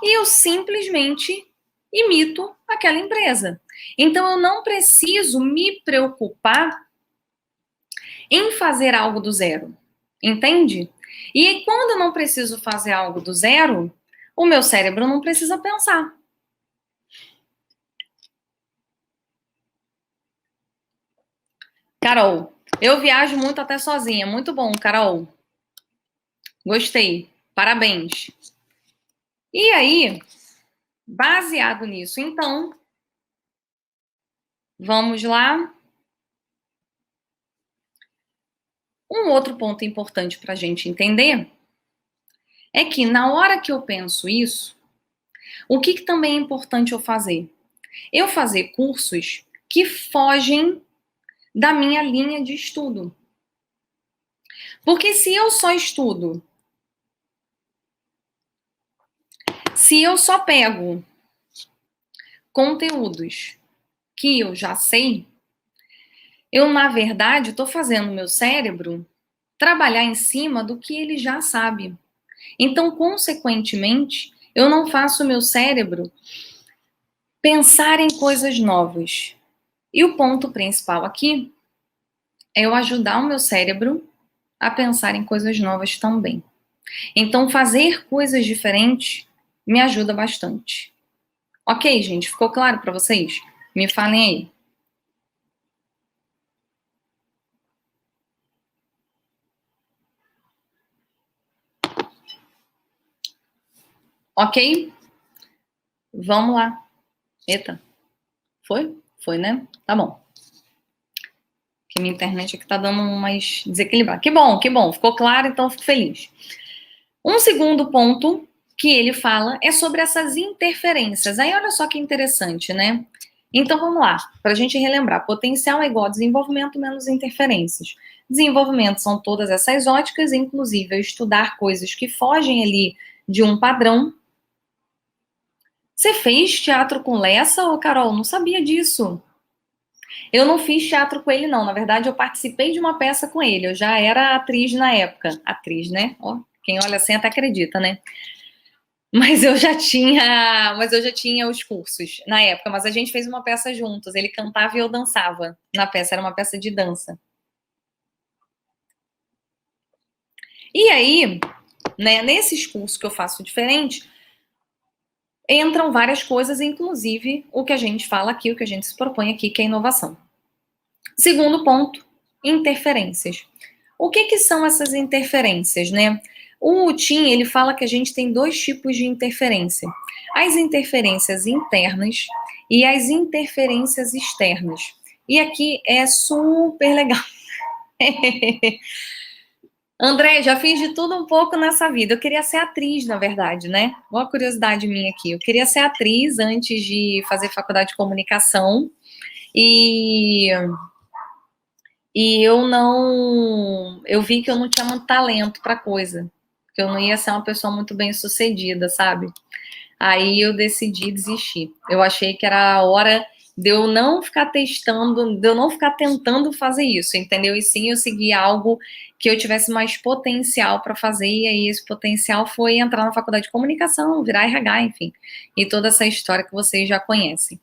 e eu simplesmente imito aquela empresa. Então, eu não preciso me preocupar em fazer algo do zero. Entende? E quando eu não preciso fazer algo do zero, o meu cérebro não precisa pensar. Carol, eu viajo muito até sozinha. Muito bom, Carol. Gostei. Parabéns. E aí, baseado nisso, então, vamos lá. Um outro ponto importante para a gente entender é que na hora que eu penso isso, o que também é importante eu fazer? Eu fazer cursos que fogem da minha linha de estudo. Porque se eu só estudo, se eu só pego conteúdos que eu já sei, eu, na verdade, estou fazendo meu cérebro trabalhar em cima do que ele já sabe. Então, consequentemente, eu não faço o meu cérebro pensar em coisas novas. E o ponto principal aqui é eu ajudar o meu cérebro a pensar em coisas novas também. Então, fazer coisas diferentes me ajuda bastante. Ok, gente? Ficou claro para vocês? Me falem aí. Ok? Vamos lá. Eita. Foi? Foi, né? Tá bom. Que minha internet aqui tá dando umas desequilibradas. Que bom, que bom. Ficou claro, então eu fico feliz. Um segundo ponto que ele fala é sobre essas interferências. Aí olha só que interessante, né? Então vamos lá, para a gente relembrar. Potencial é igual a desenvolvimento menos interferências. Desenvolvimento são todas essas óticas, inclusive eu estudar coisas que fogem ali de um padrão. Você fez teatro com Lessa, ô Carol? Não sabia disso. Eu não fiz teatro com ele, não. Na verdade, eu participei de uma peça com ele. Eu já era atriz na época. Atriz, né? Ó, quem olha assim até acredita, né? Mas eu já tinha os cursos na época, mas a gente fez uma peça juntos. Ele cantava e eu dançava na peça, era uma peça de dança. E aí, né, nesses cursos que eu faço diferente, entram várias coisas, inclusive o que a gente fala aqui, o que a gente se propõe aqui, que é inovação. Segundo ponto, interferências. O que são essas interferências, né? O Tim, ele fala que a gente tem dois tipos de interferência. As interferências internas e as interferências externas. E aqui é super legal. André, já fiz de tudo um pouco nessa vida. Eu queria ser atriz, na verdade, né? Uma curiosidade minha aqui. Eu queria ser atriz antes de fazer faculdade de comunicação. E eu não. Eu vi que eu não tinha muito talento para coisa. Que eu não ia ser uma pessoa muito bem sucedida, sabe? Aí eu decidi desistir. Eu achei que era a hora de eu não ficar testando, de eu não ficar tentando fazer isso, entendeu? E sim eu seguir algo que eu tivesse mais potencial para fazer, e aí esse potencial foi entrar na faculdade de comunicação, virar RH, enfim, e toda essa história que vocês já conhecem.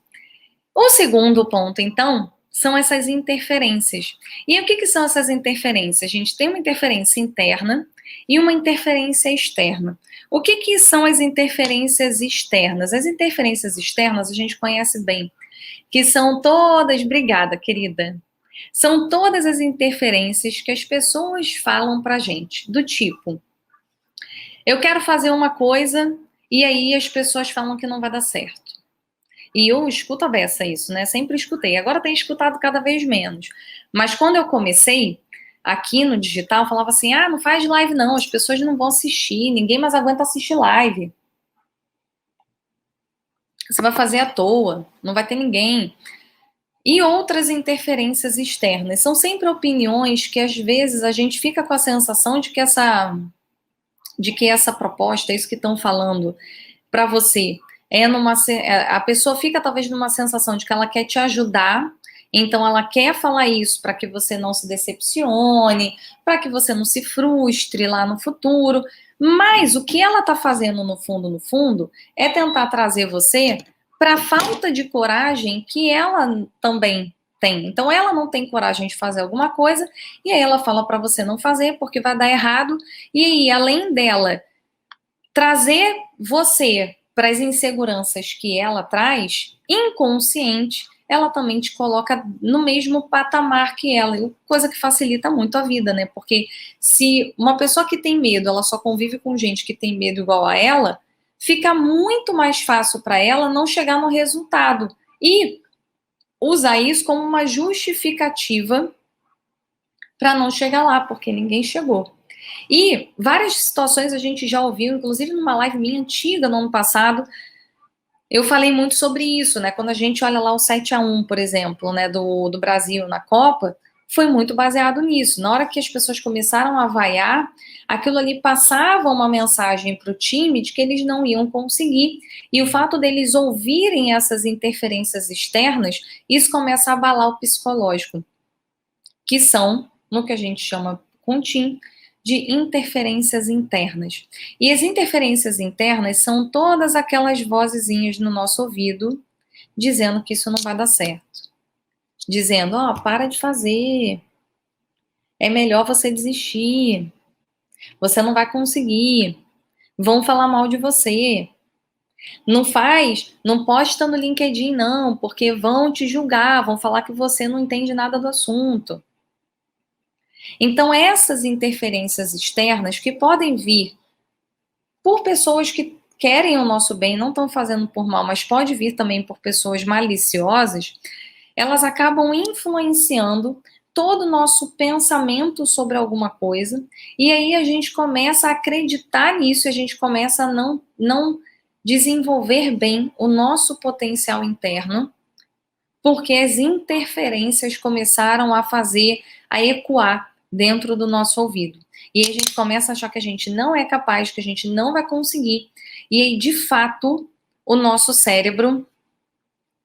O segundo ponto, então, são essas interferências. E o que são essas interferências? A gente tem uma interferência interna e uma interferência externa. O que são as interferências externas? As interferências externas a gente conhece bem, que são todas, obrigada, querida, são todas as interferências que as pessoas falam pra gente, do tipo, eu quero fazer uma coisa e aí as pessoas falam que não vai dar certo. E eu escuto a beça isso, né? Sempre escutei. Agora tenho escutado cada vez menos. Mas quando eu comecei, aqui no digital, eu falava assim, não faz live não, as pessoas não vão assistir, ninguém mais aguenta assistir live. Você vai fazer à toa, não vai ter ninguém. E outras interferências externas. São sempre opiniões que, às vezes, a gente fica com a sensação de que essa proposta, isso que estão falando para você, a pessoa fica talvez numa sensação de que ela quer te ajudar, então ela quer falar isso para que você não se decepcione, para que você não se frustre lá no futuro, mas o que ela está fazendo no fundo, é tentar trazer você para a falta de coragem que ela também tem. Então ela não tem coragem de fazer alguma coisa, e aí ela fala para você não fazer porque vai dar errado, e aí além dela trazer você para as inseguranças que ela traz, inconsciente, ela também te coloca no mesmo patamar que ela, coisa que facilita muito a vida, né? Porque se uma pessoa que tem medo, ela só convive com gente que tem medo igual a ela, fica muito mais fácil para ela não chegar no resultado e usar isso como uma justificativa para não chegar lá, porque ninguém chegou. E várias situações a gente já ouviu, inclusive numa live minha antiga no ano passado, eu falei muito sobre isso, né? Quando a gente olha lá o 7-1, por exemplo, né, do Brasil na Copa, foi muito baseado nisso. Na hora que as pessoas começaram a vaiar, aquilo ali passava uma mensagem para o time de que eles não iam conseguir. E o fato deles ouvirem essas interferências externas, isso começa a abalar o psicológico, que são, no que a gente chama com o TIM, de interferências internas. E as interferências internas são todas aquelas vozezinhas no nosso ouvido dizendo que isso não vai dar certo. Dizendo, para de fazer. É melhor você desistir. Você não vai conseguir. Vão falar mal de você. Não faz, não posta no LinkedIn não, porque vão te julgar, vão falar que você não entende nada do assunto. Então, essas interferências externas que podem vir por pessoas que querem o nosso bem, não estão fazendo por mal, mas pode vir também por pessoas maliciosas, elas acabam influenciando todo o nosso pensamento sobre alguma coisa, e aí a gente começa a acreditar nisso, a gente começa a não desenvolver bem o nosso potencial interno, porque as interferências começaram a ecoar dentro do nosso ouvido. E aí a gente começa a achar que a gente não é capaz, que a gente não vai conseguir. E aí, de fato, o nosso cérebro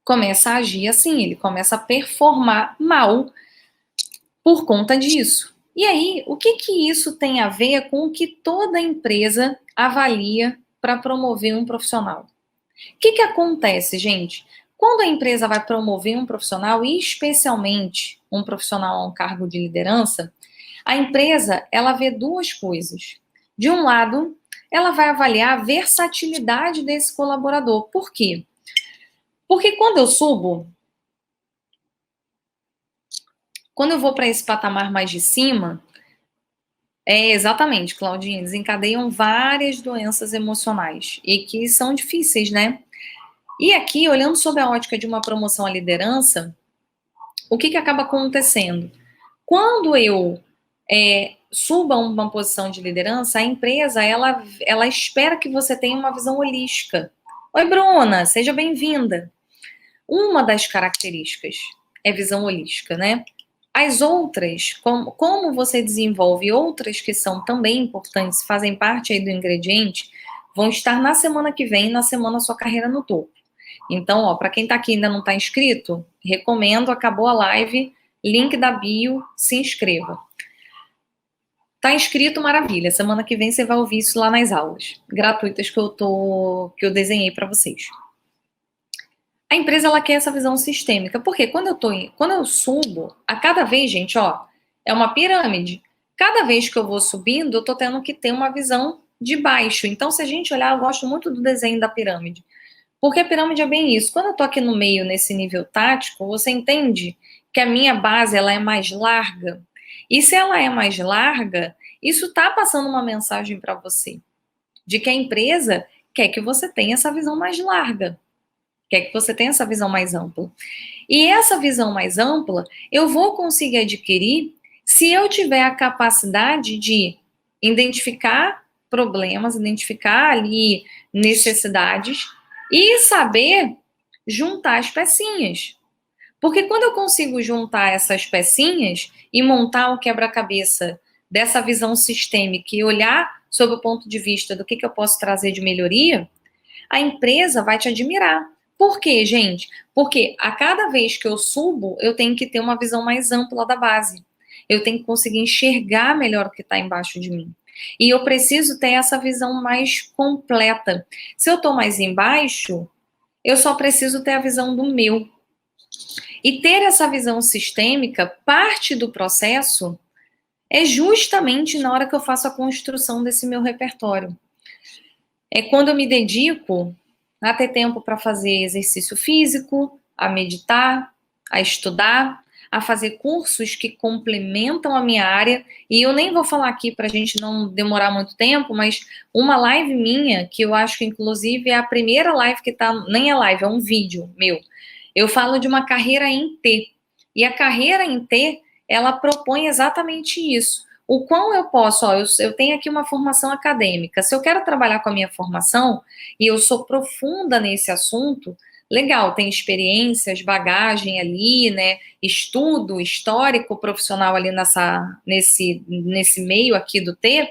começa a agir assim, ele começa a performar mal por conta disso. E aí, o que isso tem a ver com o que toda empresa avalia para promover um profissional? O que acontece, gente? Quando a empresa vai promover um profissional, e especialmente um profissional a um cargo de liderança, a empresa, ela vê duas coisas. De um lado, ela vai avaliar a versatilidade desse colaborador. Por quê? Porque quando eu vou para esse patamar mais de cima, exatamente, Claudinha, desencadeiam várias doenças emocionais e que são difíceis, né? E aqui, olhando sob a ótica de uma promoção à liderança, o que acaba acontecendo? Quando eu suba uma posição de liderança, a empresa, ela espera que você tenha uma visão holística. Oi, Bruna, seja bem-vinda. Uma das características é visão holística, né? As outras, como você desenvolve outras que são também importantes, fazem parte aí do ingrediente, vão estar na semana que vem, na semana Sua Carreira no Topo. Então, para quem está aqui e ainda não está inscrito, recomendo, acabou a live, link da bio, se inscreva. Tá inscrito, maravilha. Semana que vem você vai ouvir isso lá nas aulas gratuitas que eu desenhei para vocês. A empresa, ela quer essa visão sistêmica. Porque quando eu subo, a cada vez, gente, ó, é uma pirâmide. Cada vez que eu vou subindo, eu tô tendo que ter uma visão de baixo. Então, se a gente olhar, eu gosto muito do desenho da pirâmide. Porque a pirâmide é bem isso. Quando eu tô aqui no meio, nesse nível tático, você entende que a minha base, ela é mais larga. E se ela é mais larga, isso tá passando uma mensagem para você. De que a empresa quer que você tenha essa visão mais larga. Quer que você tenha essa visão mais ampla. E essa visão mais ampla, eu vou conseguir adquirir se eu tiver a capacidade de identificar problemas, identificar ali necessidades e saber juntar as pecinhas. Porque quando eu consigo juntar essas pecinhas e montar o quebra-cabeça dessa visão sistêmica e olhar sob o ponto de vista do que eu posso trazer de melhoria, a empresa vai te admirar. Por quê, gente? Porque a cada vez que eu subo, eu tenho que ter uma visão mais ampla da base. Eu tenho que conseguir enxergar melhor o que está embaixo de mim. E eu preciso ter essa visão mais completa. Se eu estou mais embaixo, eu só preciso ter a visão do meu. E ter essa visão sistêmica, parte do processo, é justamente na hora que eu faço a construção desse meu repertório. É quando eu me dedico a ter tempo para fazer exercício físico, a meditar, a estudar, a fazer cursos que complementam a minha área. E eu nem vou falar aqui para a gente não demorar muito tempo, mas uma live minha, que eu acho que inclusive é a primeira live que tá, nem é live, é um vídeo meu. Eu falo de uma carreira em T. E a carreira em T, ela propõe exatamente isso. O quão eu posso, ó, eu tenho aqui uma formação acadêmica. Se eu quero trabalhar com a minha formação e eu sou profunda nesse assunto, legal, tem experiências, bagagem ali, né? Estudo histórico, profissional ali nesse meio aqui do T.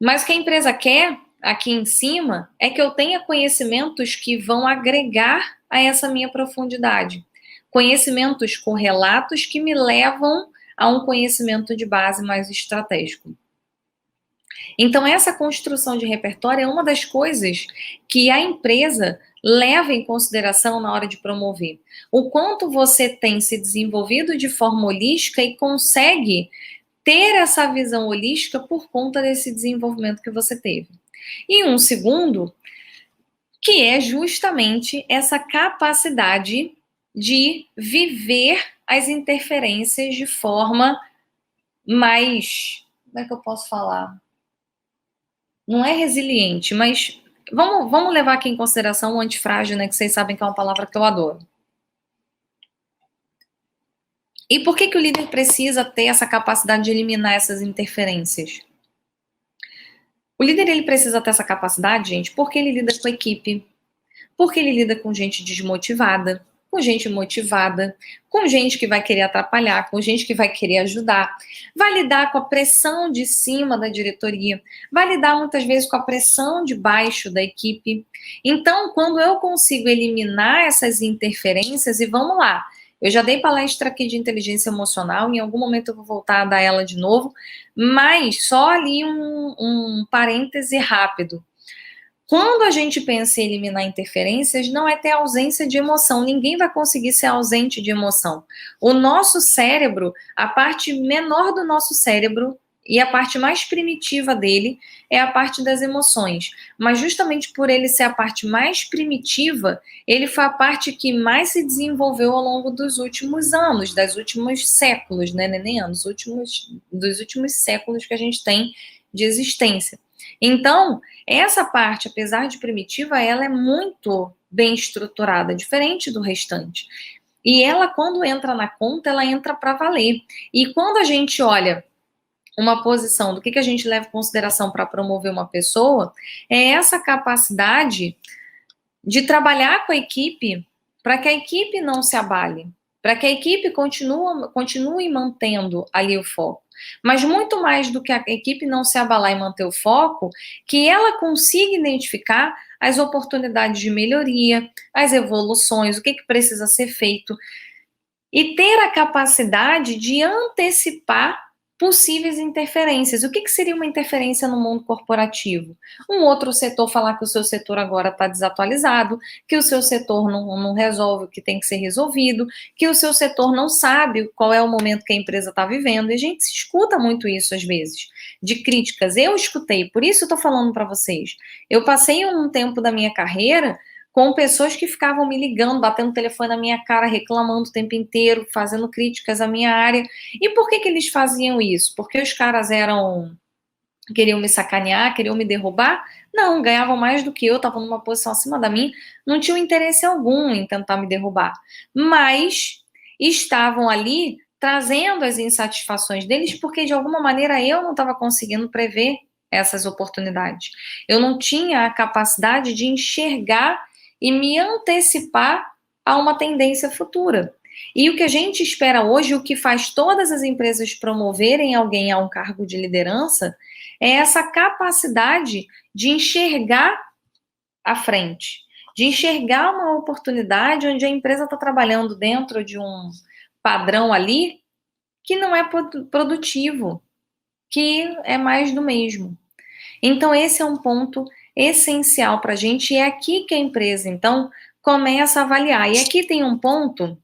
Mas o que a empresa quer aqui em cima é que eu tenha conhecimentos que vão agregar a essa minha profundidade. Conhecimentos correlatos que me levam a um conhecimento de base mais estratégico. Então, essa construção de repertório é uma das coisas que a empresa leva em consideração na hora de promover. O quanto você tem se desenvolvido de forma holística e consegue ter essa visão holística por conta desse desenvolvimento que você teve. E um segundo, que é justamente essa capacidade de viver as interferências de forma mais, como é que eu posso falar? Não é resiliente, mas vamos levar aqui em consideração o antifrágil, né, que vocês sabem que é uma palavra que eu adoro. E por que o líder precisa ter essa capacidade de eliminar essas interferências? O líder, ele precisa ter essa capacidade, gente, porque ele lida com a equipe, porque ele lida com gente desmotivada, com gente motivada, com gente que vai querer atrapalhar, com gente que vai querer ajudar, vai lidar com a pressão de cima da diretoria, vai lidar muitas vezes com a pressão de baixo da equipe. Então, quando eu consigo eliminar essas interferências, e vamos lá, eu já dei palestra aqui de inteligência emocional, em algum momento eu vou voltar a dar ela de novo, mas só ali um parêntese rápido. Quando a gente pensa em eliminar interferências, não é ter ausência de emoção. Ninguém vai conseguir ser ausente de emoção. O nosso cérebro, a parte menor do nosso cérebro e a parte mais primitiva dele é a parte das emoções. Mas justamente por ele ser a parte mais primitiva, ele foi a parte que mais se desenvolveu ao longo dos últimos anos, dos últimos séculos, né? Nem anos, dos últimos séculos que a gente tem de existência. Então, essa parte, apesar de primitiva, ela é muito bem estruturada, diferente do restante. E ela, quando entra na conta, ela entra para valer. E quando a gente olha uma posição do que a gente leva em consideração para promover uma pessoa, é essa capacidade de trabalhar com a equipe para que a equipe não se abale, para que a equipe continue mantendo ali o foco. Mas muito mais do que a equipe não se abalar e manter o foco, que ela consiga identificar as oportunidades de melhoria, as evoluções, o que precisa ser feito, e ter a capacidade de antecipar possíveis interferências. O que seria uma interferência no mundo corporativo? Um outro setor falar que o seu setor agora está desatualizado, que o seu setor não resolve o que tem que ser resolvido, que o seu setor não sabe qual é o momento que a empresa está vivendo. E a gente escuta muito isso às vezes, de críticas. Eu escutei, por isso eu estou falando para vocês. Eu passei um tempo da minha carreira com pessoas que ficavam me ligando, batendo o telefone na minha cara, reclamando o tempo inteiro, fazendo críticas à minha área. E por que eles faziam isso? Porque os caras queriam me sacanear, queriam me derrubar? Não, ganhavam mais do que eu, estavam numa posição acima da minha, não tinham interesse algum em tentar me derrubar. Mas estavam ali trazendo as insatisfações deles, porque de alguma maneira eu não estava conseguindo prever essas oportunidades. Eu não tinha a capacidade de enxergar e me antecipar a uma tendência futura. E o que a gente espera hoje, o que faz todas as empresas promoverem alguém a um cargo de liderança, é essa capacidade de enxergar à frente, de enxergar uma oportunidade onde a empresa está trabalhando dentro de um padrão ali que não é produtivo, que é mais do mesmo. Então, esse é um ponto essencial para a gente, e é aqui que a empresa, então, começa a avaliar. E aqui tem um ponto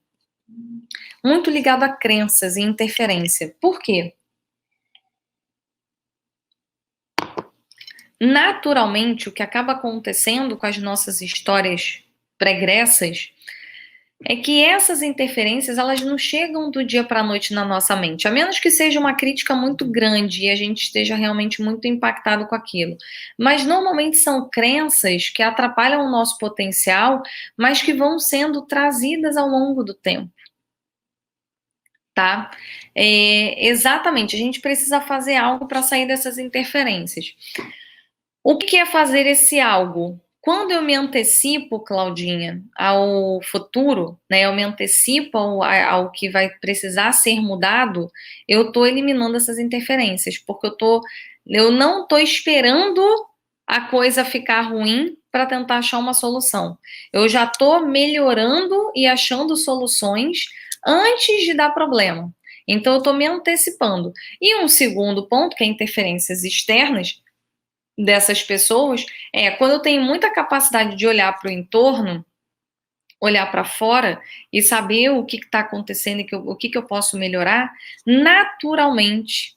muito ligado a crenças e interferência. Por quê? Naturalmente, o que acaba acontecendo com as nossas histórias pregressas é que essas interferências, elas não chegam do dia para a noite na nossa mente, a menos que seja uma crítica muito grande e a gente esteja realmente muito impactado com aquilo. Mas normalmente são crenças que atrapalham o nosso potencial, mas que vão sendo trazidas ao longo do tempo. Tá? Exatamente, a gente precisa fazer algo para sair dessas interferências. O que é fazer esse algo? Quando eu me antecipo, Claudinha, ao futuro, né, eu me antecipo ao que vai precisar ser mudado, eu estou eliminando essas interferências, porque eu não estou esperando a coisa ficar ruim para tentar achar uma solução. Eu já estou melhorando e achando soluções antes de dar problema. Então, eu estou me antecipando. E um segundo ponto, que é interferências externas, dessas pessoas quando eu tenho muita capacidade de olhar para o entorno, olhar para fora e saber o que está acontecendo e o que eu posso melhorar, naturalmente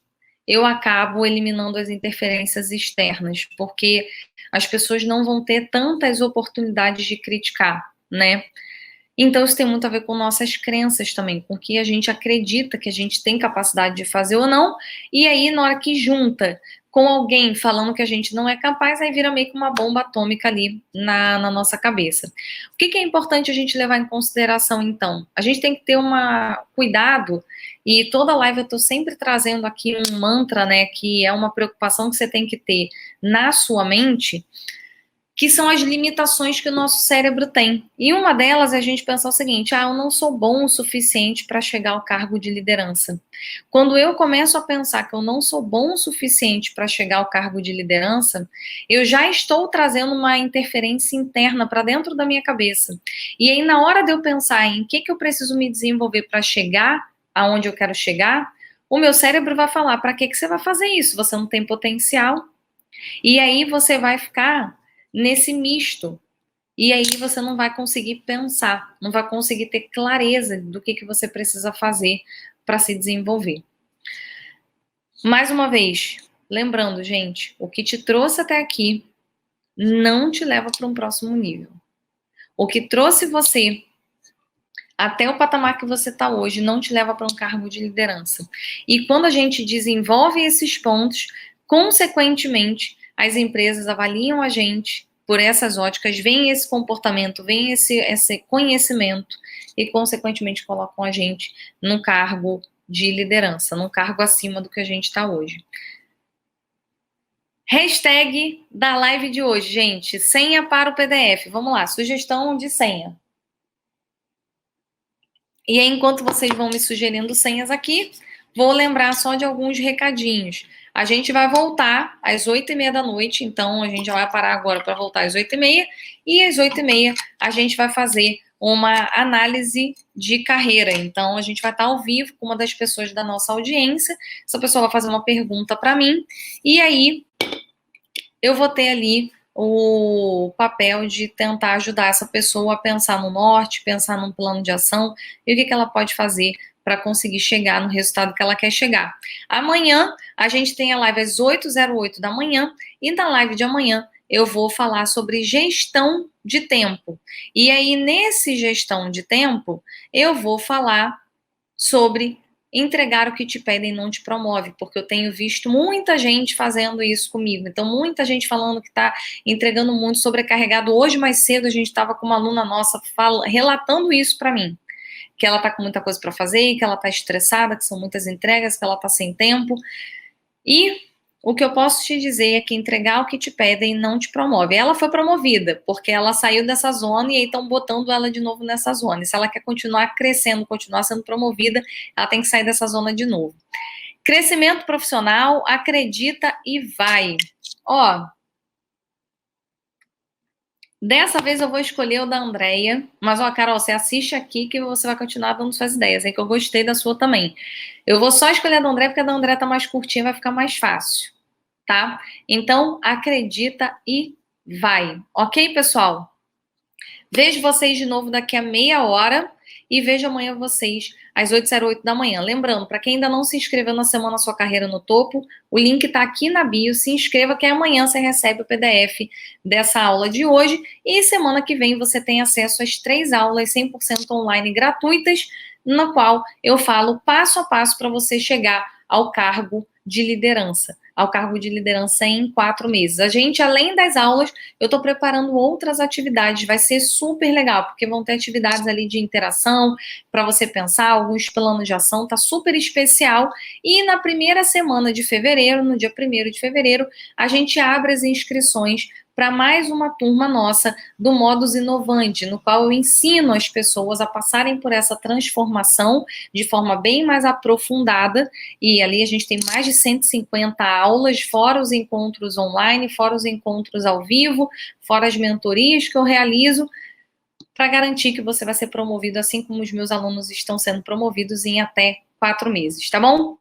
eu acabo eliminando as interferências externas, porque as pessoas não vão ter tantas oportunidades de criticar, né? Então, isso tem muito a ver com nossas crenças também, com o que a gente acredita que a gente tem capacidade de fazer ou não, e aí, na hora que junta com alguém falando que a gente não é capaz, aí vira meio que uma bomba atômica ali na nossa cabeça. O que é importante a gente levar em consideração, então? A gente tem que ter cuidado, e toda live eu estou sempre trazendo aqui um mantra, né, que é uma preocupação que você tem que ter na sua mente, que são as limitações que o nosso cérebro tem. E uma delas é a gente pensar o seguinte: eu não sou bom o suficiente para chegar ao cargo de liderança. Quando eu começo a pensar que eu não sou bom o suficiente para chegar ao cargo de liderança, eu já estou trazendo uma interferência interna para dentro da minha cabeça. E aí, na hora de eu pensar em que eu preciso me desenvolver para chegar aonde eu quero chegar, o meu cérebro vai falar: para que você vai fazer isso? Você não tem potencial. E aí você vai ficar nesse misto. E aí você não vai conseguir pensar, não vai conseguir ter clareza do que você precisa fazer para se desenvolver. Mais uma vez, lembrando, gente, o que te trouxe até aqui não te leva para um próximo nível. O que trouxe você até o patamar que você está hoje não te leva para um cargo de liderança. E quando a gente desenvolve esses pontos, consequentemente, as empresas avaliam a gente por essas óticas, veem esse comportamento, veem esse conhecimento e, consequentemente, colocam a gente num cargo de liderança, num cargo acima do que a gente está hoje. Hashtag da live de hoje, gente, senha para o PDF. Vamos lá, sugestão de senha. E aí, enquanto vocês vão me sugerindo senhas aqui, vou lembrar só de alguns recadinhos. A gente vai voltar às 8h30 da noite, então a gente já vai parar agora para voltar às 8h30, e às 8h30 a gente vai fazer uma análise de carreira. Então, a gente vai estar ao vivo com uma das pessoas da nossa audiência. Essa pessoa vai fazer uma pergunta para mim, e aí eu vou ter ali o papel de tentar ajudar essa pessoa a pensar no norte, pensar num plano de ação e o que ela pode fazer para conseguir chegar no resultado que ela quer chegar. Amanhã a gente tem a live às 8h08 da manhã, e na live de amanhã eu vou falar sobre gestão de tempo. E aí, nesse gestão de tempo, eu vou falar sobre entregar o que te pedem não te promove, porque eu tenho visto muita gente fazendo isso comigo. Então, muita gente falando que está entregando muito sobrecarregado. Hoje, mais cedo, a gente estava com uma aluna nossa relatando isso para mim, que ela está com muita coisa para fazer, que ela está estressada, que são muitas entregas, que ela está sem tempo. E o que eu posso te dizer é que entregar o que te pedem não te promove. Ela foi promovida, porque ela saiu dessa zona e aí estão botando ela de novo nessa zona. E se ela quer continuar crescendo, continuar sendo promovida, ela tem que sair dessa zona de novo. Crescimento profissional, acredita e vai. Ó, dessa vez eu vou escolher o da Andrea, mas ó, Carol, você assiste aqui que você vai continuar dando suas ideias, é que eu gostei da sua também. Eu vou só escolher a da Andrea porque a da Andrea tá mais curtinha, vai ficar mais fácil, tá? Então, acredita e vai. Ok, pessoal? Vejo vocês de novo daqui a meia hora e vejo amanhã vocês às 8h08 da manhã. Lembrando, para quem ainda não se inscreveu na Semana Sua Carreira no Topo, o link está aqui na bio. Se inscreva que amanhã você recebe o PDF dessa aula de hoje e semana que vem você tem acesso às 3 aulas 100% online gratuitas, na qual eu falo passo a passo para você chegar ao cargo de liderança. Ao cargo de liderança em 4 meses. A gente, além das aulas, eu estou preparando outras atividades, vai ser super legal, porque vão ter atividades ali de interação, para você pensar, alguns planos de ação, tá super especial. E na primeira semana de fevereiro, no dia 1º de fevereiro, a gente abre as inscrições para mais uma turma nossa do Modus Inovante, no qual eu ensino as pessoas a passarem por essa transformação de forma bem mais aprofundada, e ali a gente tem mais de 150 aulas, fora os encontros online, fora os encontros ao vivo, fora as mentorias que eu realizo, para garantir que você vai ser promovido, assim como os meus alunos estão sendo promovidos em até 4 meses, tá bom?